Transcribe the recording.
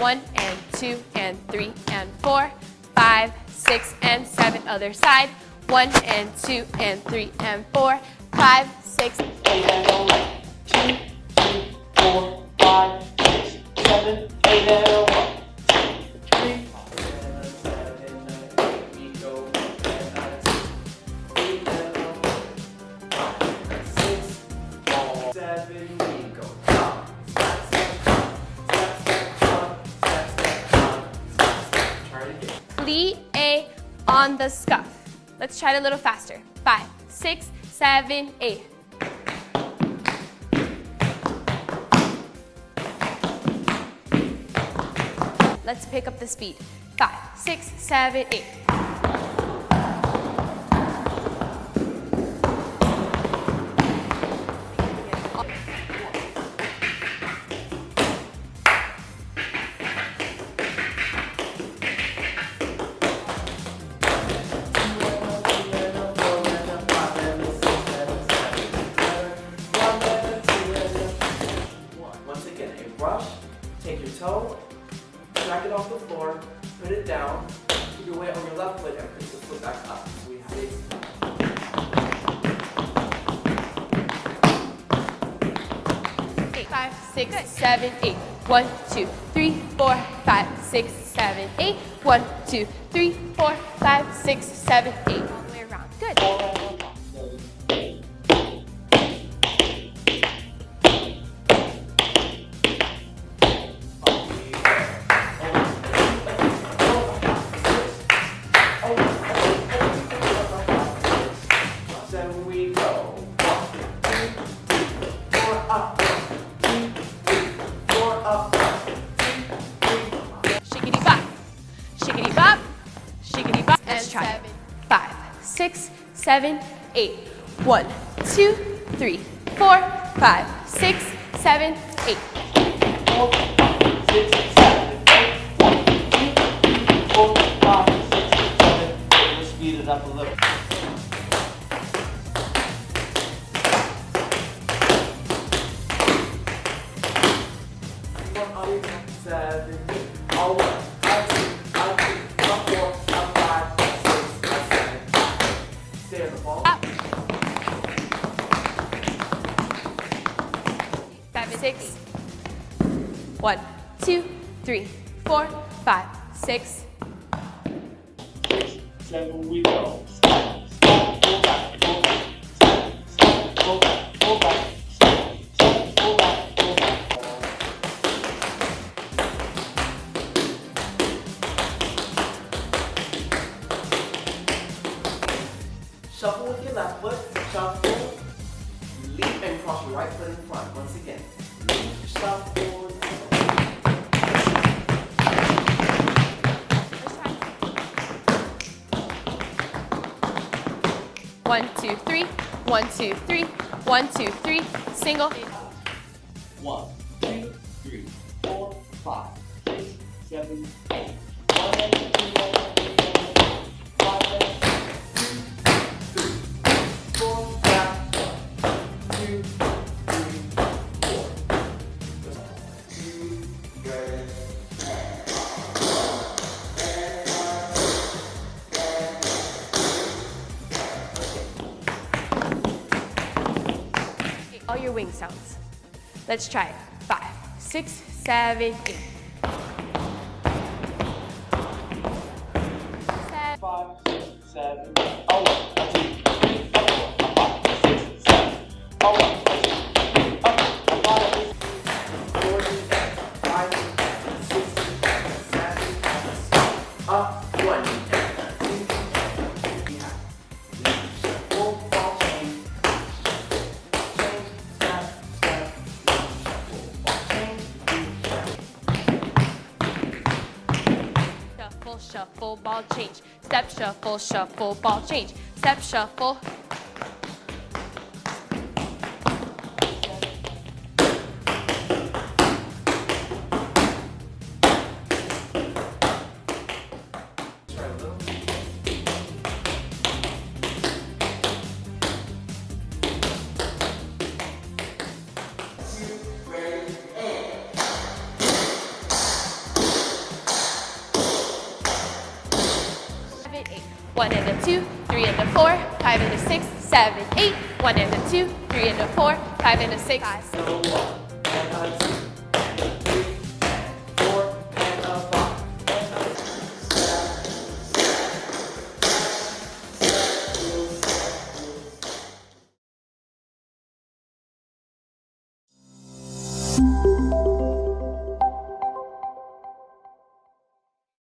1 and 2 and 3 and 4, 5, 6 and 7. Other side. 1 and 2 and 3 and 4, 5, 6. 8 and 1. 2, 3, 4, 5, 6, 7, 8 and 1. 3, 7, 8. We go 8 and 5, 6, 4, 7. We go up. Step, step, up. Step, step, up. Step, step, up. Step, step. Try it again. Plie on the scuff. Let's try it a little faster. 5, 6, 7, 8. Let's pick up the speed. 5, 6, 7, 8. Once again, a brush, take your toe, drag it off the floor, put it down, put your weight on your left foot and pick the foot back up. So we have 8, 5, 6, 7, 8. 1, 2, 3, 4, 5, 6, 7, 8. 1, 2, 3, 4, 5, 6, 7, 8. All the way around. Good. Shiggity bop. Shiggity bop. Shiggity bop. Let's try it. 5, 6, 7, 8. 1, 2, 3, 4, 5, 6, 7, 8. 4, 6, 7, 8. 1, 2, 3, 4, 5, 6, 7. Let's speed it up a little. Seven, all one, up 2, up 3, up 4, up 5, up 6, up 7. Stay on the ball. Up. 7, 6. 1, 2, 3, 4, 5, 6. 6, 7, we go. Step, step, go back, go back. Step, step, go back, go back. Step, step, go back, go back. Shuffle with your left foot, shuffle, leap and cross your right foot in front. Once again, leap, shuffle, One, 2, 3. 1, 2, 3. 1, 2, 3. Single. 1, 2, 3, 4, 5, 6, 7, 8. 1 and 2 and 3 and 5 and 2, 3, 4, back, 1, 2, 3, 4. 2, good. All your wing sounds. Let's try it. 5, 6, 7, 8. 5, 6, 7, oh, 1, 2, 3, 4, 5, 6, 7, oh, 1, 2, 3, up, 5, 4, 5, 6, 7, up, 1, 2, 3, full ball change, step, step, full ball change, Shuffle, shuffle, ball change. Step, shuffle, shuffle, ball change. Step, shuffle. 1 and a 2, 3 and a 4, 5 and a 6, 7, 8. 1 and a 2, 3 and a 4, 5 and a 6. 1, 2,